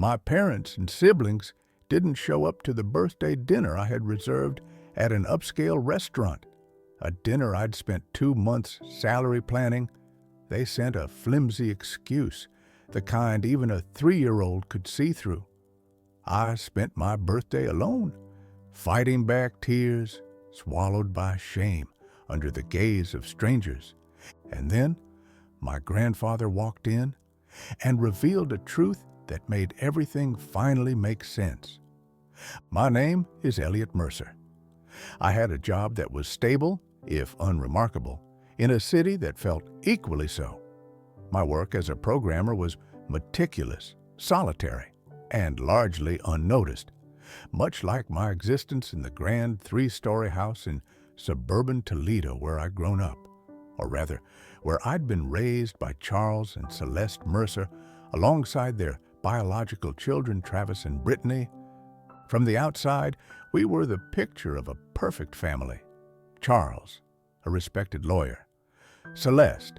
My parents and siblings didn't show up to the birthday dinner I had reserved at an upscale restaurant, a dinner I'd spent 2 months' salary planning. They sent a flimsy excuse, the kind even a 3-year-old could see through. I spent my birthday alone, fighting back tears, swallowed by shame under the gaze of strangers. And then my grandfather walked in and revealed a truth that made everything finally make sense. My name is Elliot Mercer. I had a job that was stable, if unremarkable, in a city that felt equally so. My work as a programmer was meticulous, solitary, and largely unnoticed, much like my existence in the grand 3-story house in suburban Toledo where I'd grown up, or rather, where I'd been raised by Charles and Celeste Mercer alongside their biological children, Travis and Brittany. From the outside, we were the picture of a perfect family. Charles, a respected lawyer. Celeste,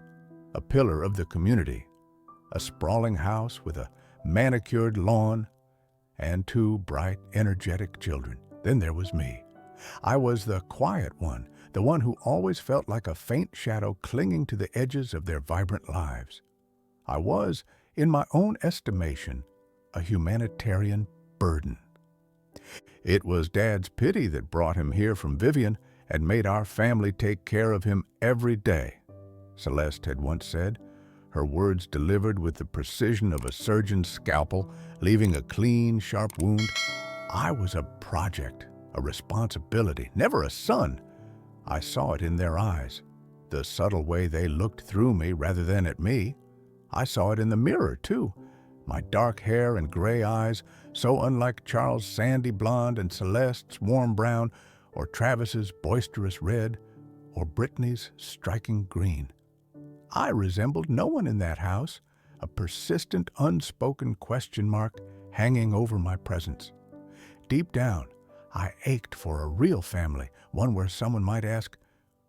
a pillar of the community. A sprawling house with a manicured lawn and 2 bright, energetic children. Then there was me. I was the quiet one, the one who always felt like a faint shadow clinging to the edges of their vibrant lives. I was, in my own estimation, a humanitarian burden. It was Dad's pity that brought him here from Vivian and made our family take care of him every day, Celeste had once said, her words delivered with the precision of a surgeon's scalpel, leaving a clean, sharp wound. I was a project, a responsibility, never a son. I saw it in their eyes, the subtle way they looked through me rather than at me. I saw it in the mirror, too. My dark hair and gray eyes, so unlike Charles' sandy blonde and Celeste's warm brown, or Travis's boisterous red, or Brittany's striking green. I resembled no one in that house, a persistent, unspoken question mark hanging over my presence. Deep down, I ached for a real family, one where someone might ask,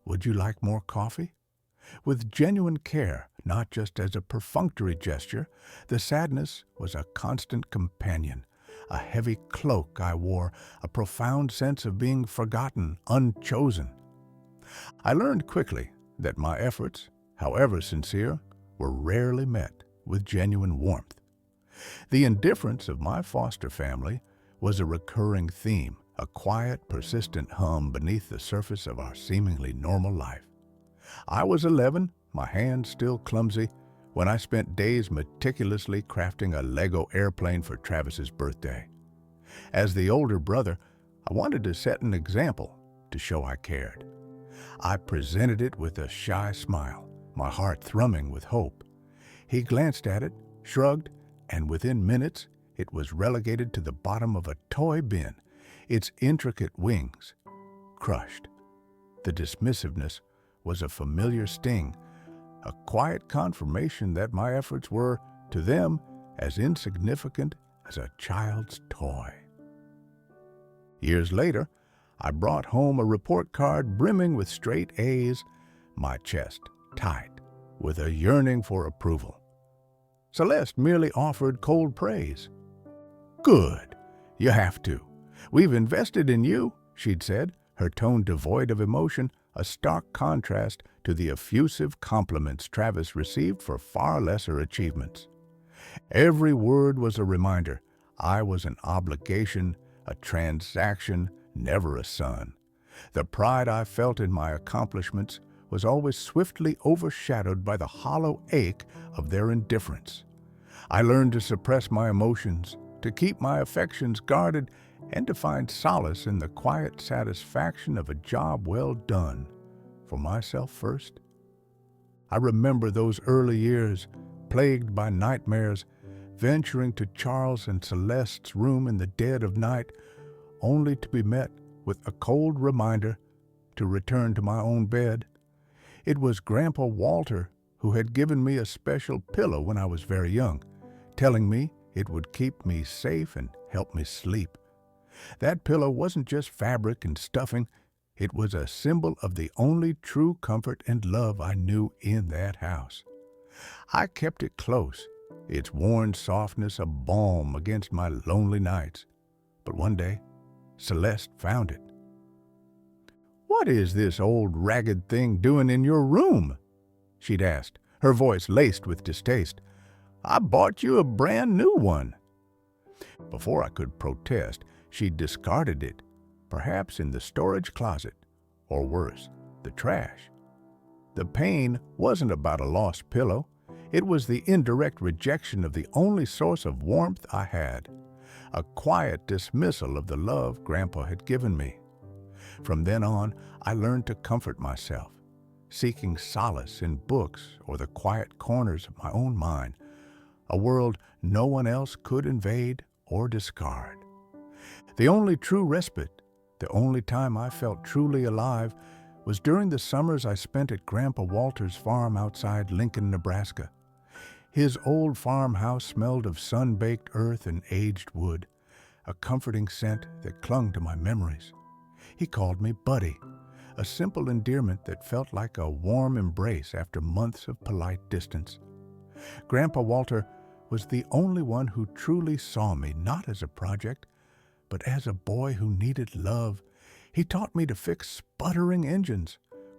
"Would you like more coffee?" With genuine care, not just as a perfunctory gesture. The sadness was a constant companion, a heavy cloak I wore, a profound sense of being forgotten, unchosen. I learned quickly that my efforts, however sincere, were rarely met with genuine warmth. The indifference of my foster family was a recurring theme, a quiet, persistent hum beneath the surface of our seemingly normal life. I was 11, my hands still clumsy, when I spent days meticulously crafting a Lego airplane for Travis's birthday. As the older brother, I wanted to set an example to show I cared. I presented it with a shy smile, my heart thrumming with hope. He glanced at it, shrugged, and within minutes it was relegated to the bottom of a toy bin, its intricate wings crushed. The dismissiveness was a familiar sting, a quiet confirmation that my efforts were, to them, as insignificant as a child's toy. Years later, I brought home a report card brimming with straight A's, my chest tight with a yearning for approval. Celeste merely offered cold praise. "Good. You have to. We've invested in you," she'd said, her tone devoid of emotion, a stark contrast to the effusive compliments Travis received for far lesser achievements. Every word was a reminder I was an obligation, a transaction, never a son. The pride I felt in my accomplishments was always swiftly overshadowed by the hollow ache of their indifference. I learned to suppress my emotions, to keep my affections guarded, and to find solace in the quiet satisfaction of a job well done, for myself first. I remember those early years, plagued by nightmares, venturing to Charles and Celeste's room in the dead of night, only to be met with a cold reminder to return to my own bed. It was Grandpa Walter who had given me a special pillow when I was very young, telling me it would keep me safe and help me sleep. That pillow wasn't just fabric and stuffing, it was a symbol of the only true comfort and love I knew in that house. I kept it close, its worn softness a balm against my lonely nights. But one day, Celeste found it. "What is this old ragged thing doing in your room?" she'd asked, her voice laced with distaste. "I bought you a brand new one." Before I could protest, she'd discarded it, perhaps in the storage closet, or worse, the trash. The pain wasn't about a lost pillow. It was the indirect rejection of the only source of warmth I had, a quiet dismissal of the love Grandpa had given me. From then on, I learned to comfort myself, seeking solace in books or the quiet corners of my own mind, a world no one else could invade or discard. The only true respite, the only time I felt truly alive, was during the summers I spent at Grandpa Walter's farm outside Lincoln, Nebraska. His old farmhouse smelled of sun-baked earth and aged wood, a comforting scent that clung to my memories. He called me Buddy, a simple endearment that felt like a warm embrace after months of polite distance. Grandpa Walter was the only one who truly saw me not as a project, but as a boy who needed love. He taught me to fix sputtering engines,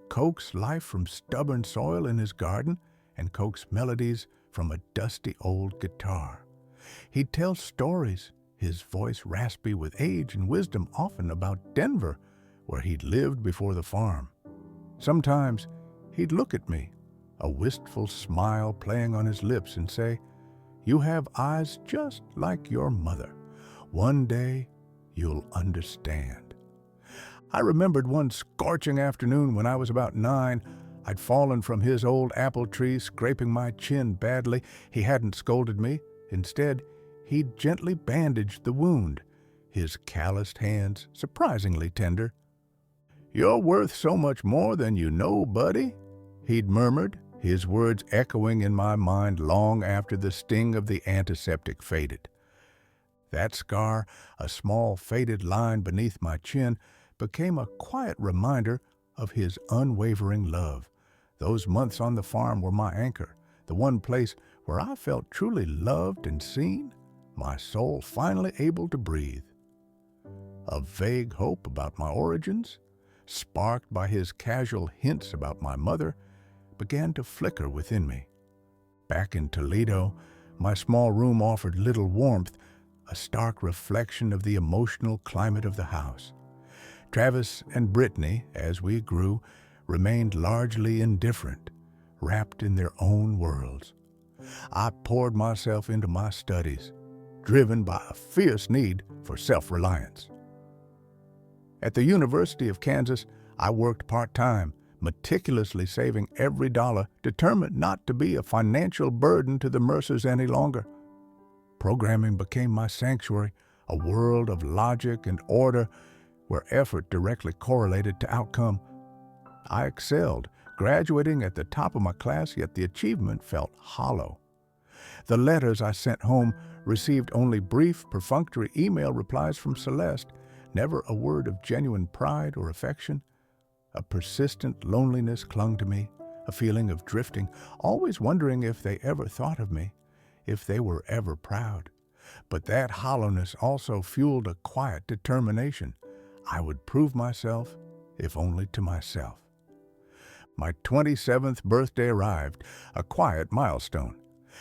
coax life from stubborn soil in his garden, and coax melodies from a dusty old guitar. He'd tell stories, his voice raspy with age and wisdom, often about Denver, where he'd lived before the farm. Sometimes he'd look at me, a wistful smile playing on his lips, and say, "You have eyes just like your mother. One day you'll understand." I remembered one scorching afternoon when I was about 9. I'd fallen from his old apple tree, scraping my chin badly. He hadn't scolded me. Instead, he'd gently bandaged the wound, his calloused hands surprisingly tender. "You're worth so much more than you know, Buddy," he'd murmured, his words echoing in my mind long after the sting of the antiseptic faded. That scar, a small faded line beneath my chin, became a quiet reminder of his unwavering love. Those months on the farm were my anchor, the one place where I felt truly loved and seen, my soul finally able to breathe. A vague hope about my origins, sparked by his casual hints about my mother, began to flicker within me. Back in Toledo, my small room offered little warmth, a stark reflection of the emotional climate of the house. Travis and Brittany, as we grew, remained largely indifferent, wrapped in their own worlds. I poured myself into my studies, driven by a fierce need for self-reliance. At the University of Kansas, I worked part-time, meticulously saving every dollar, determined not to be a financial burden to the Mercers any longer. Programming became my sanctuary, a world of logic and order where effort directly correlated to outcome. I excelled, graduating at the top of my class, yet the achievement felt hollow. The letters I sent home received only brief, perfunctory email replies from Celeste, never a word of genuine pride or affection. A persistent loneliness clung to me, a feeling of drifting, always wondering if they ever thought of me, if they were ever proud. But that hollowness also fueled a quiet determination. I would prove myself, if only to myself. My 27th birthday arrived, a quiet milestone.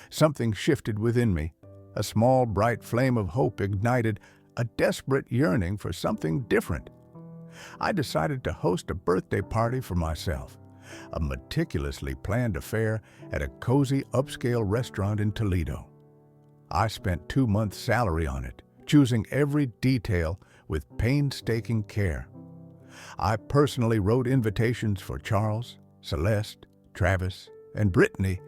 Something shifted within me. A small, bright flame of hope ignited, a desperate yearning for something different. I decided to host a birthday party for myself, a meticulously planned affair at a cozy upscale restaurant in Toledo. I spent 2 months' salary on it, choosing every detail with painstaking care. I personally wrote invitations for Charles, Celeste, Travis, and Brittany,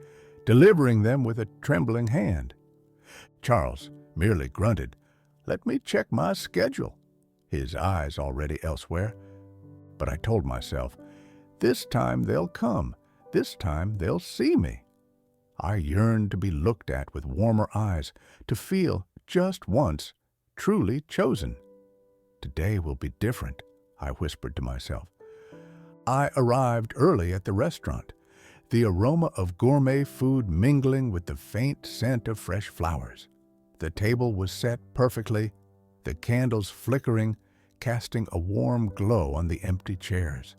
delivering them with a trembling hand. Charles merely grunted, "Let me check my schedule," his eyes already elsewhere. But I told myself, this time they'll come, this time they'll see me. I yearned to be looked at with warmer eyes, to feel, just once, truly chosen. "Today will be different," I whispered to myself. I arrived early at the restaurant. the aroma of gourmet food mingling with the faint scent of fresh flowers. The table was set perfectly, the candles flickering, casting a warm glow on the empty chairs.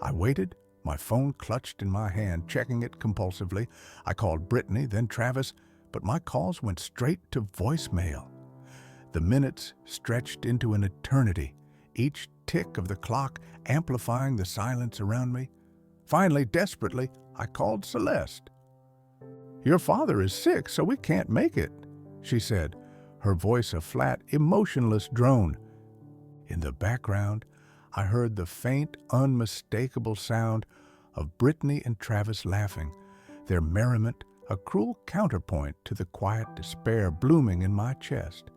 I waited, my phone clutched in my hand, checking it compulsively. I called Brittany, then Travis, but my calls went straight to voicemail. The minutes stretched into an eternity, each tick of the clock amplifying the silence around me. Finally, desperately, I called Celeste. "Your father is sick, so we can't make it," she said, her voice a flat, emotionless drone. In the background, I heard the faint, unmistakable sound of Brittany and Travis laughing, their merriment a cruel counterpoint to the quiet despair blooming in my chest.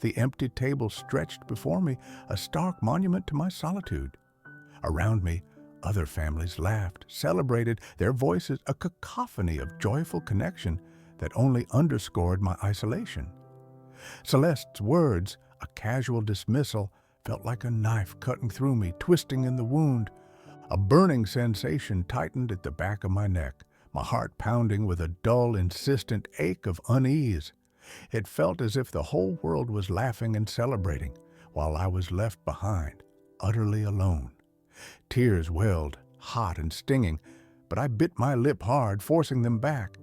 The empty table stretched before me, a stark monument to my solitude. Around me, other families laughed, celebrated, their voices a cacophony of joyful connection that only underscored my isolation. Celeste's words, a casual dismissal, felt like a knife cutting through me, twisting in the wound. A burning sensation tightened at the back of my neck, my heart pounding with a dull, insistent ache of unease. It felt as if the whole world was laughing and celebrating, while I was left behind, utterly alone. Tears welled, hot and stinging, but I bit my lip hard, forcing them back.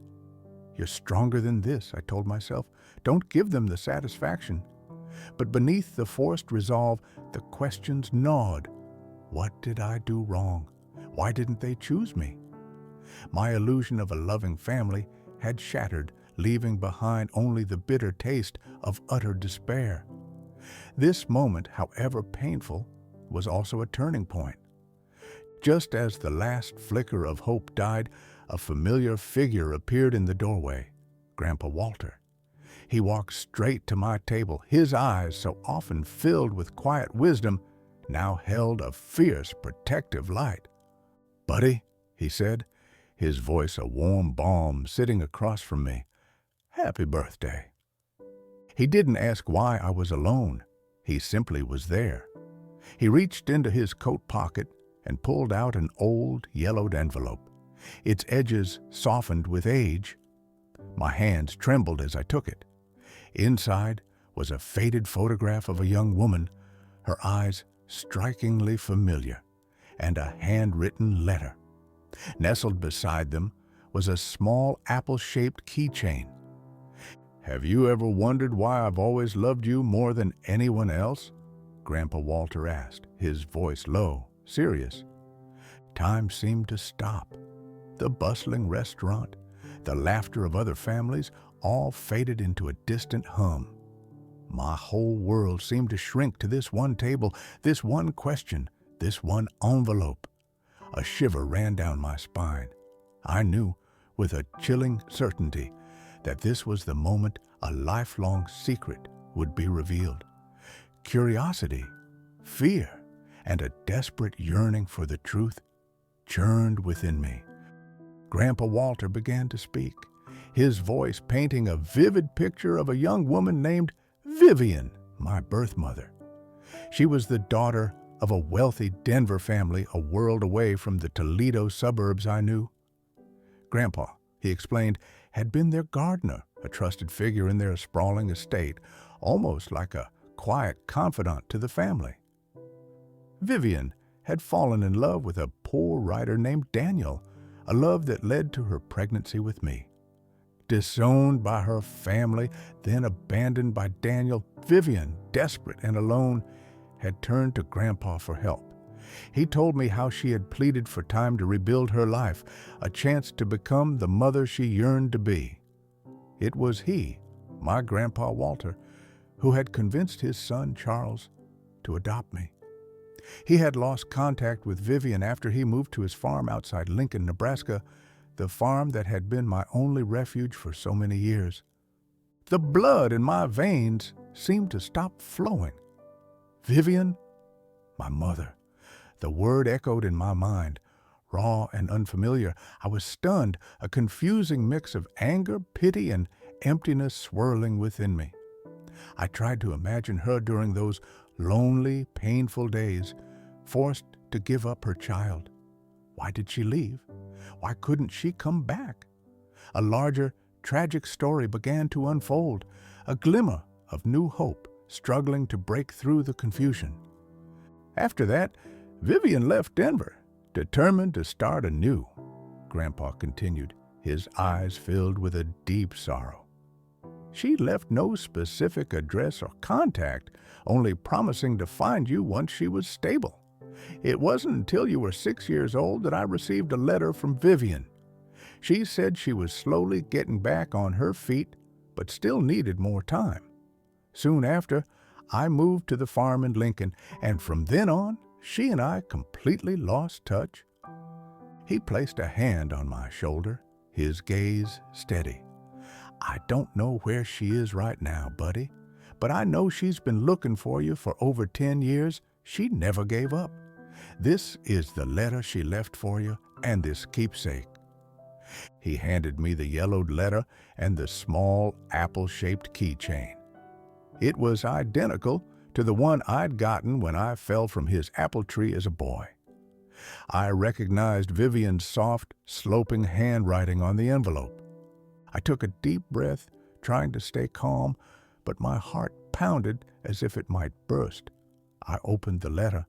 "You're stronger than this," I told myself. "Don't give them the satisfaction." But beneath the forced resolve, the questions gnawed. What did I do wrong? Why didn't they choose me? My illusion of a loving family had shattered, leaving behind only the bitter taste of utter despair. This moment, however painful, was also a turning point. Just as the last flicker of hope died, a familiar figure appeared in the doorway, Grandpa Walter. He walked straight to my table, his eyes, so often filled with quiet wisdom, now held a fierce, protective light. "Buddy," he said, his voice a warm balm, sitting across from me, "Happy birthday." He didn't ask why I was alone. He simply was there. He reached into his coat pocket and pulled out an old, yellowed envelope, its edges softened with age. My hands trembled as I took it. Inside was a faded photograph of a young woman, her eyes strikingly familiar, and a handwritten letter. Nestled beside them was a small apple-shaped keychain. "Have you ever wondered why I've always loved you more than anyone else?" Grandpa Walter asked, his voice low, serious. Time seemed to stop. The bustling restaurant, the laughter of other families, all faded into a distant hum. My whole world seemed to shrink to this one table, this one question, this one envelope. A shiver ran down my spine. I knew, with a chilling certainty, that this was the moment a lifelong secret would be revealed. Curiosity, fear, and a desperate yearning for the truth churned within me. Grandpa Walter began to speak, his voice painting a vivid picture of a young woman named Vivian, my birth mother. She was the daughter of a wealthy Denver family a world away from the Toledo suburbs I knew. Grandpa, he explained, had been their gardener, a trusted figure in their sprawling estate, almost like a quiet confidant to the family. Vivian had fallen in love with a poor writer named Daniel, a love that led to her pregnancy with me. Disowned by her family, then abandoned by Daniel, Vivian, desperate and alone, had turned to Grandpa for help. He told me how she had pleaded for time to rebuild her life, a chance to become the mother she yearned to be. It was he, my Grandpa Walter, who had convinced his son Charles to adopt me. He had lost contact with Vivian after he moved to his farm outside Lincoln, Nebraska, the farm that had been my only refuge for so many years. The blood in my veins seemed to stop flowing. Vivian, my mother. The word echoed in my mind, raw and unfamiliar. I was stunned, a confusing mix of anger, pity, and emptiness swirling within me. I tried to imagine her during those lonely, painful days, forced to give up her child. Why did she leave? Why couldn't she come back? A larger, tragic story began to unfold, a glimmer of new hope struggling to break through the confusion. After that, Vivian left Denver, determined to start anew. Grandpa continued, his eyes filled with a deep sorrow. She left no specific address or contact, only promising to find you once she was stable. It wasn't until you were 6 years old that I received a letter from Vivian. She said she was slowly getting back on her feet, but still needed more time. Soon after, I moved to the farm in Lincoln, and from then on, she and I completely lost touch. He placed a hand on my shoulder, his gaze steady. I don't know where she is right now, buddy, but I know she's been looking for you for over 10 years. She never gave up. This is the letter she left for you and this keepsake. He handed me the yellowed letter and the small apple-shaped keychain. It was identical to the one I'd gotten when I fell from his apple tree as a boy. I recognized Vivian's soft, sloping handwriting on the envelope. I took a deep breath, trying to stay calm, but my heart pounded as if it might burst. I opened the letter.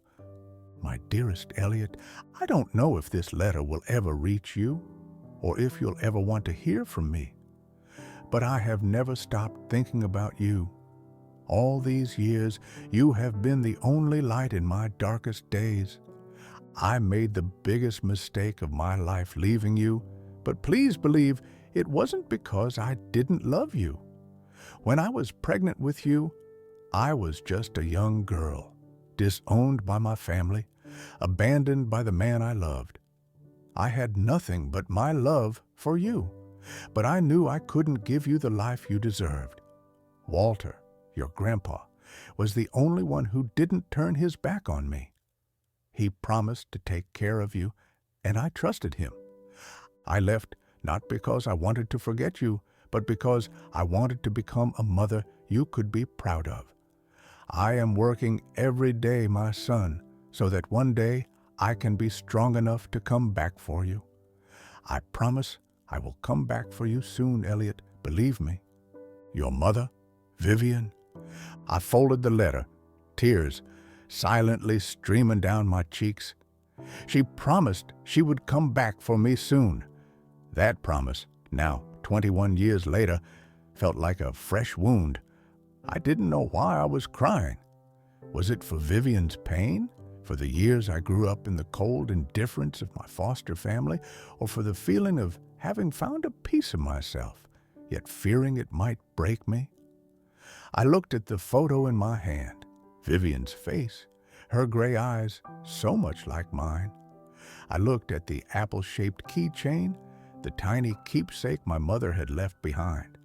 My dearest Elliot, I don't know if this letter will ever reach you, or if you'll ever want to hear from me, but I have never stopped thinking about you. All these years, you have been the only light in my darkest days. I made the biggest mistake of my life leaving you, but please believe it wasn't because I didn't love you. When I was pregnant with you, I was just a young girl, disowned by my family, abandoned by the man I loved. I had nothing but my love for you, but I knew I couldn't give you the life you deserved. Walter, your grandpa, was the only one who didn't turn his back on me. He promised to take care of you, and I trusted him. I left not because I wanted to forget you, but because I wanted to become a mother you could be proud of. I am working every day, my son, so that one day I can be strong enough to come back for you. I promise I will come back for you soon, Elliot, believe me. Your mother, Vivian. I folded the letter, tears silently streaming down my cheeks. She promised she would come back for me soon. That promise, now 21 years later, felt like a fresh wound. I didn't know why I was crying. Was it for Vivian's pain? For the years I grew up in the cold indifference of my foster family? Or for the feeling of having found a piece of myself, yet fearing it might break me? I looked at the photo in my hand, Vivian's face, her gray eyes so much like mine. I looked at the apple-shaped keychain, the tiny keepsake my mother had left behind.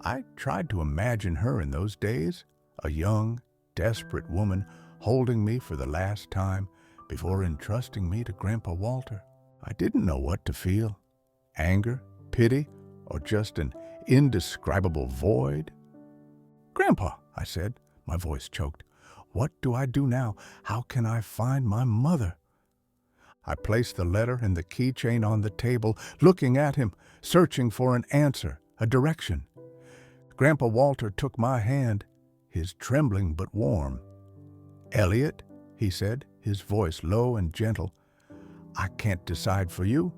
I tried to imagine her in those days, a young, desperate woman holding me for the last time before entrusting me to Grandpa Walter. I didn't know what to feel, anger, pity, or just an indescribable void. "Grandpa," I said, my voice choked, "what do I do now? How can I find my mother?" I placed the letter and the keychain on the table, looking at him, searching for an answer, a direction. Grandpa Walter took my hand, his trembling but warm. "Elliot," he said, his voice low and gentle, "I can't decide for you.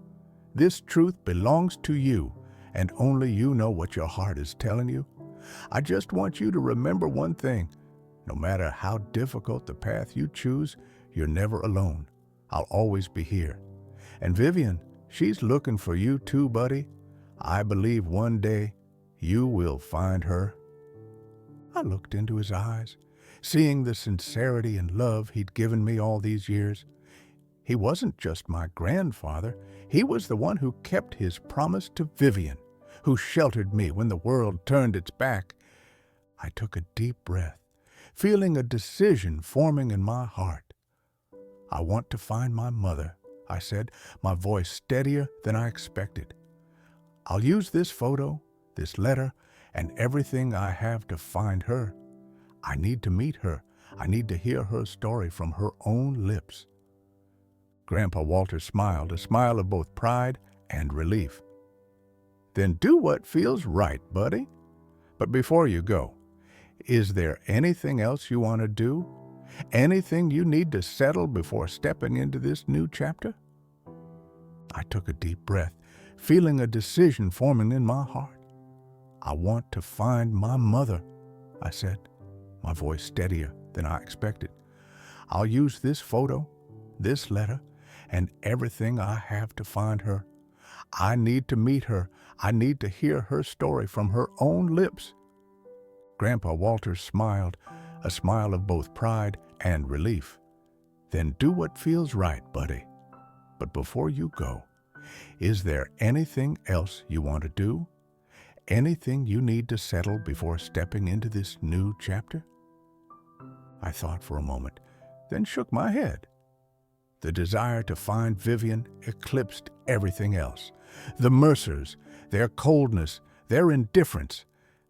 This truth belongs to you, and only you know what your heart is telling you. I just want you to remember one thing. No matter how difficult the path you choose, you're never alone. I'll always be here. And Vivian, she's looking for you too, buddy. I believe one day you will find her." I looked into his eyes, seeing the sincerity and love he'd given me all these years. He wasn't just my grandfather. He was the one who kept his promise to Vivian, who sheltered me when the world turned its back. I took a deep breath, feeling a decision forming in my heart. "I want to find my mother," I said, my voice steadier than I expected. "I'll use this photo, this letter, and everything I have to find her. I need to meet her. I need to hear her story from her own lips." Grandpa Walter smiled, a smile of both pride and relief. Then do what feels right, buddy. But before you go, is there anything else you want to do? Anything you need to settle before stepping into this new chapter? I took a deep breath, feeling a decision forming in my heart. I want to find my mother, I said, my voice steadier than I expected. I'll use this photo, this letter, and everything I have to find her. I need to meet her. I need to hear her story from her own lips. Grandpa Walter smiled, a smile of both pride and relief. Then do what feels right, buddy. But before you go, is there anything else you want to do? Anything you need to settle before stepping into this new chapter? I thought for a moment, then shook my head. The desire to find Vivian eclipsed everything else. The Mercers, their coldness, their indifference.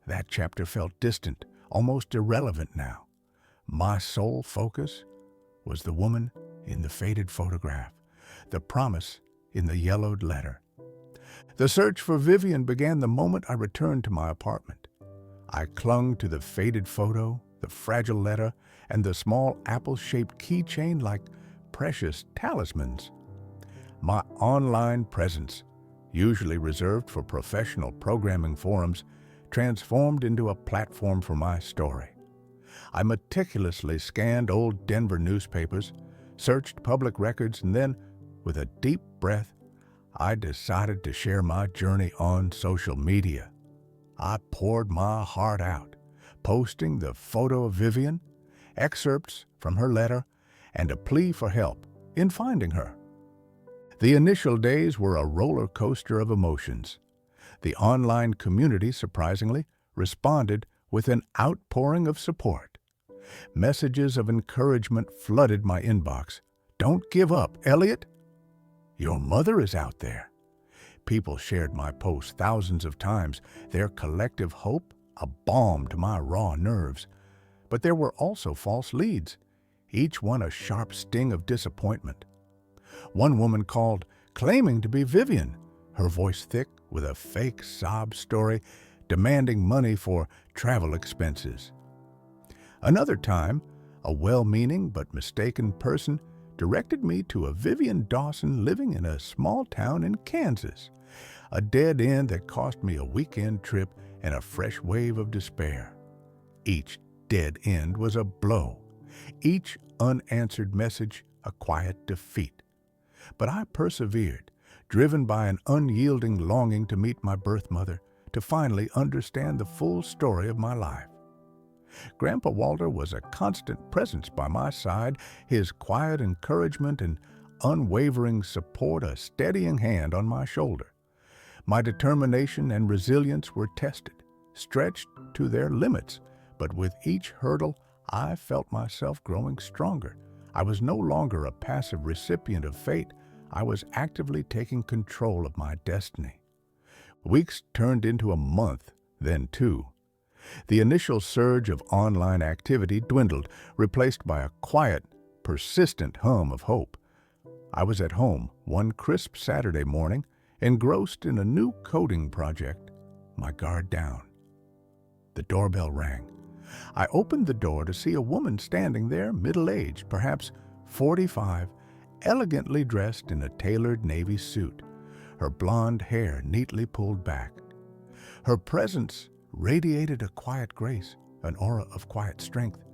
That chapter felt distant, almost irrelevant now. My sole focus was the woman in the faded photograph, the promise in the yellowed letter. The search for Vivian began the moment I returned to my apartment. I clung to the faded photo, the fragile letter, and the small apple-shaped keychain like precious talismans. My online presence, usually reserved for professional programming forums, transformed into a platform for my story. I meticulously scanned old Denver newspapers, searched public records, and then, with a deep breath, I decided to share my journey on social media. I poured my heart out, posting the photo of Vivian, excerpts from her letter, and a plea for help in finding her. The initial days were a roller coaster of emotions. The online community, surprisingly, responded with an outpouring of support. Messages of encouragement flooded my inbox. "Don't give up, Elliot. Your mother is out there." People shared my posts thousands of times, their collective hope a balm to my raw nerves. But there were also false leads, each one a sharp sting of disappointment. One woman called, claiming to be Vivian, her voice thick with a fake sob story, demanding money for travel expenses. Another time, a well-meaning but mistaken person directed me to a Vivian Dawson living in a small town in Kansas, a dead end that cost me a weekend trip and a fresh wave of despair. Each dead end was a blow, each unanswered message a quiet defeat. But I persevered, driven by an unyielding longing to meet my birth mother, to finally understand the full story of my life. Grandpa Walter was a constant presence by my side, his quiet encouragement and unwavering support a steadying hand on my shoulder. My determination and resilience were tested, stretched to their limits, but with each hurdle I felt myself growing stronger. I was no longer a passive recipient of fate. I was actively taking control of my destiny. Weeks turned into a month, then 2. The initial surge of online activity dwindled, replaced by a quiet, persistent hum of hope. I was at home one crisp Saturday morning, engrossed in a new coding project, my guard down. The doorbell rang. I opened the door to see a woman standing there, middle-aged, perhaps 45, elegantly dressed in a tailored navy suit, her blonde hair neatly pulled back. Her presence radiated a quiet grace, an aura of quiet strength.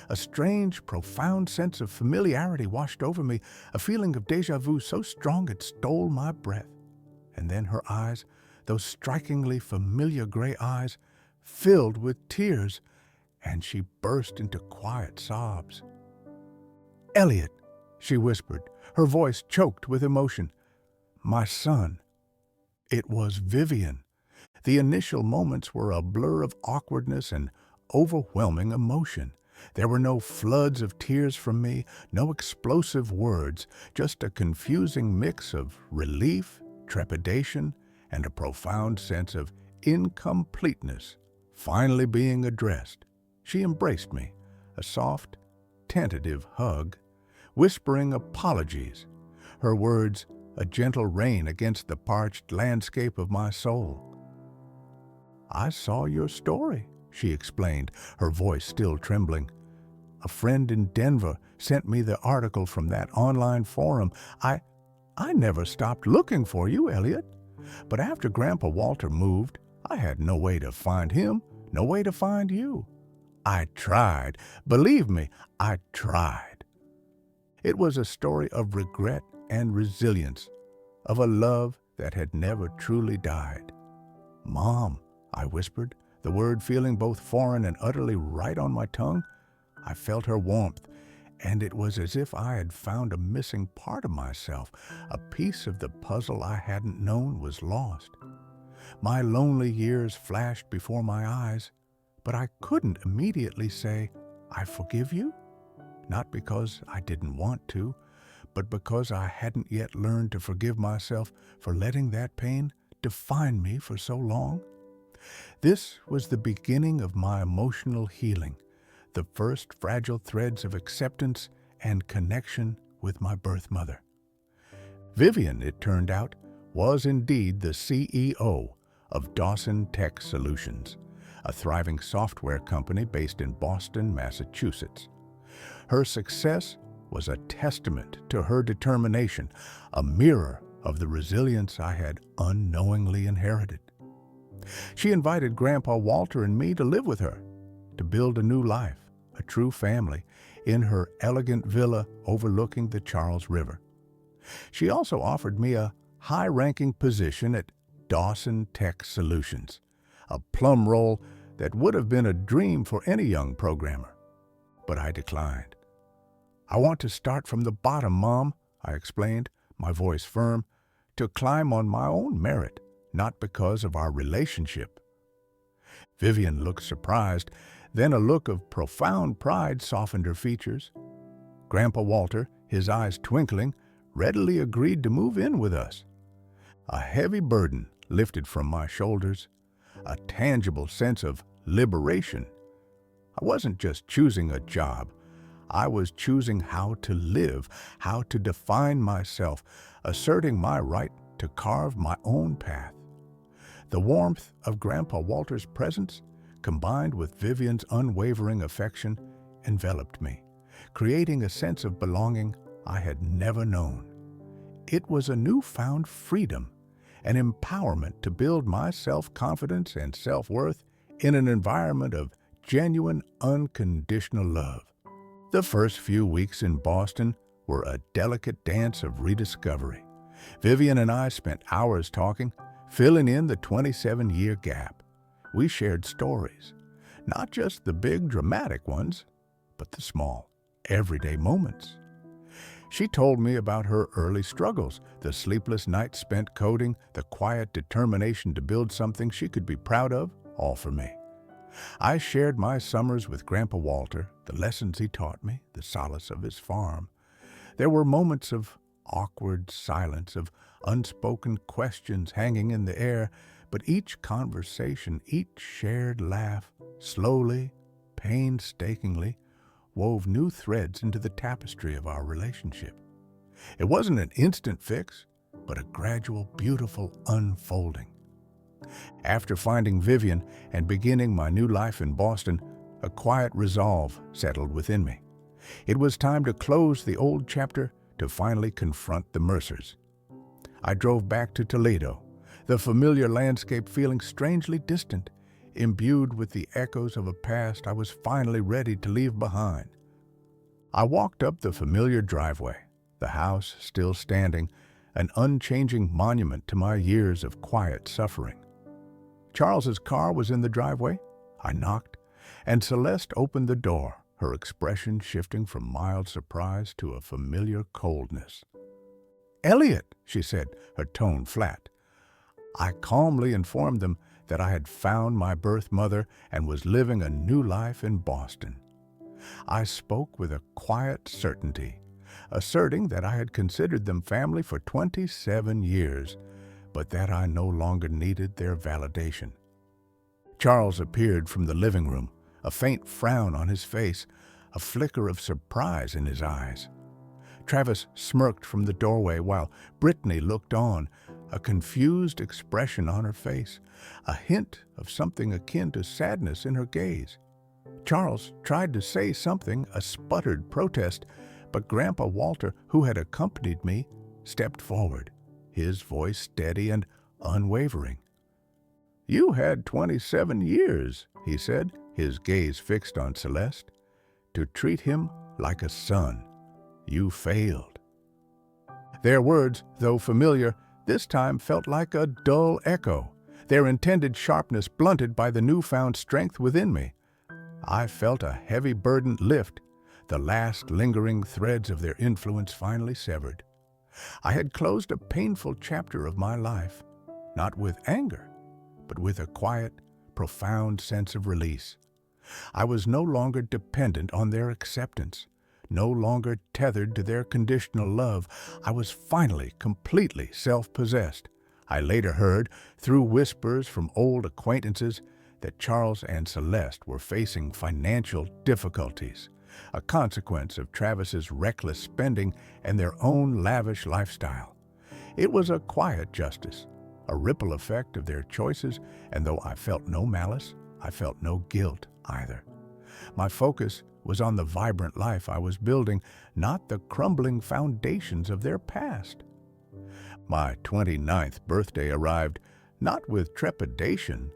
A strange, profound sense of familiarity washed over me, a feeling of déjà vu so strong it stole my breath. And then her eyes, those strikingly familiar gray eyes, filled with tears, and she burst into quiet sobs. "Elliot," she whispered, her voice choked with emotion. "My son." It was Vivian. The initial moments were a blur of awkwardness and overwhelming emotion. There were no floods of tears from me, no explosive words, just a confusing mix of relief, trepidation, and a profound sense of incompleteness finally being addressed. She embraced me, a soft, tentative hug, whispering apologies. Her words, a gentle rain against the parched landscape of my soul. "I saw your story," she explained, her voice still trembling. "A friend in Denver sent me the article from that online forum. I never stopped looking for you, Elliot. But after Grandpa Walter moved, I had no way to find him, no way to find you. I tried. Believe me, I tried." It was a story of regret and resilience, of a love that had never truly died. "Mom," I whispered, the word feeling both foreign and utterly right on my tongue. I felt her warmth, and it was as if I had found a missing part of myself. A piece of the puzzle I hadn't known was lost. My lonely years flashed before my eyes, but I couldn't immediately say, "I forgive you," not because I didn't want to, but because I hadn't yet learned to forgive myself for letting that pain define me for so long. This was the beginning of my emotional healing, the first fragile threads of acceptance and connection with my birth mother. Vivian, it turned out, was indeed the CEO of Dawson Tech Solutions, a thriving software company based in Boston, Massachusetts. Her success was a testament to her determination, a mirror of the resilience I had unknowingly inherited. She invited Grandpa Walter and me to live with her, to build a new life, a true family, in her elegant villa overlooking the Charles River. She also offered me a high-ranking position at Dawson Tech Solutions, a plum role that would have been a dream for any young programmer. But I declined. "I want to start from the bottom, Mom," I explained, my voice firm, "to climb on my own merit, not because of our relationship." Vivian looked surprised, then a look of profound pride softened her features. Grandpa Walter, his eyes twinkling, readily agreed to move in with us. A heavy burden lifted from my shoulders, a tangible sense of liberation. I wasn't just choosing a job. I was choosing how to live, how to define myself, asserting my right to carve my own path. The warmth of Grandpa Walter's presence, combined with Vivian's unwavering affection, enveloped me, creating a sense of belonging I had never known. It was a newfound freedom, an empowerment to build my self-confidence and self-worth in an environment of genuine, unconditional love. The first few weeks in Boston were a delicate dance of rediscovery. Vivian and I spent hours talking, filling in the 27-year gap. We shared stories, not just the big dramatic ones, but the small, everyday moments. She told me about her early struggles, the sleepless nights spent coding, the quiet determination to build something she could be proud of, all for me. I shared my summers with Grandpa Walter, the lessons he taught me, the solace of his farm. There were moments of awkward silence, of unspoken questions hanging in the air, but each conversation, each shared laugh, slowly, painstakingly, wove new threads into the tapestry of our relationship. It wasn't an instant fix, but a gradual, beautiful unfolding. After finding Vivian and beginning my new life in Boston, a quiet resolve settled within me. It was time to close the old chapter, to finally confront the Mercers. I drove back to Toledo, the familiar landscape feeling strangely distant, imbued with the echoes of a past I was finally ready to leave behind. I walked up the familiar driveway, the house still standing, an unchanging monument to my years of quiet suffering. Charles's car was in the driveway. I knocked, and Celeste opened the door, her expression shifting from mild surprise to a familiar coldness. "Elliot," she said, her tone flat. I calmly informed them that I had found my birth mother and was living a new life in Boston. I spoke with a quiet certainty, asserting that I had considered them family for 27 years, but that I no longer needed their validation. Charles appeared from the living room, a faint frown on his face, a flicker of surprise in his eyes. Travis smirked from the doorway while Brittany looked on, a confused expression on her face, a hint of something akin to sadness in her gaze. Charles tried to say something, a sputtered protest, but Grandpa Walter, who had accompanied me, stepped forward, his voice steady and unwavering. "You had 27 years," he said, his gaze fixed on Celeste, "to treat him like a son. You failed." Their words, though familiar, this time felt like a dull echo, their intended sharpness blunted by the newfound strength within me. I felt a heavy burden lift, the last lingering threads of their influence finally severed. I had closed a painful chapter of my life, not with anger, but with a quiet, profound sense of release. I was no longer dependent on their acceptance, no longer tethered to their conditional love. I was finally completely self-possessed. I later heard, through whispers from old acquaintances, that Charles and Celeste were facing financial difficulties, a consequence of Travis's reckless spending and their own lavish lifestyle. It was a quiet justice, a ripple effect of their choices, and though I felt no malice, I felt no guilt either. My focus was on the vibrant life I was building, not the crumbling foundations of their past. My 29th birthday arrived not with trepidation,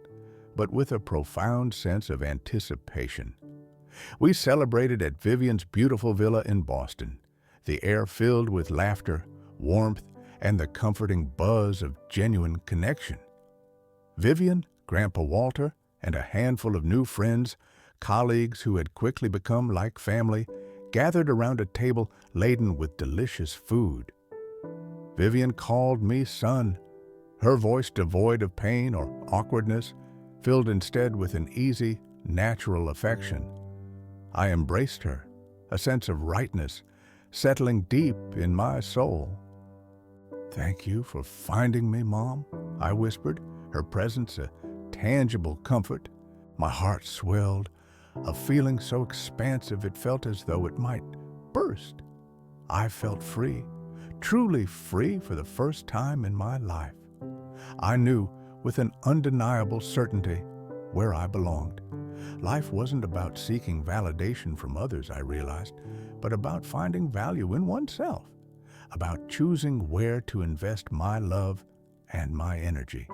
but with a profound sense of anticipation. We celebrated at Vivian's beautiful villa in Boston, the air filled with laughter, warmth, and the comforting buzz of genuine connection. Vivian, Grandpa Walter, and a handful of new friends, colleagues who had quickly become like family, gathered around a table laden with delicious food. Vivian called me son, her voice devoid of pain or awkwardness, filled instead with an easy, natural affection. I embraced her, a sense of rightness settling deep in my soul. "Thank you for finding me, Mom," I whispered, her presence a tangible comfort. My heart swelled, a feeling so expansive it felt as though it might burst. I felt free, truly free for the first time in my life. I knew with an undeniable certainty where I belonged. Life wasn't about seeking validation from others, I realized, but about finding value in oneself, about choosing where to invest my love and my energy.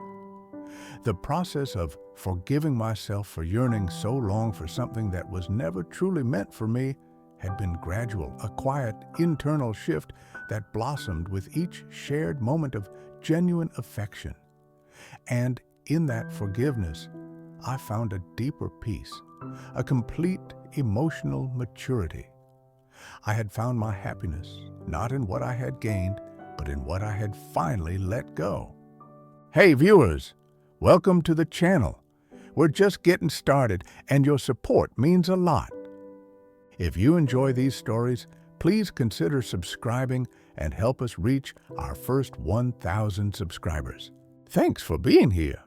The process of forgiving myself for yearning so long for something that was never truly meant for me had been gradual, a quiet, internal shift that blossomed with each shared moment of genuine affection. And in that forgiveness, I found a deeper peace, a complete emotional maturity. I had found my happiness, not in what I had gained, but in what I had finally let go. Hey viewers, welcome to the channel. We're just getting started, and your support means a lot. If you enjoy these stories, please consider subscribing and help us reach our first 1,000 subscribers. Thanks for being here.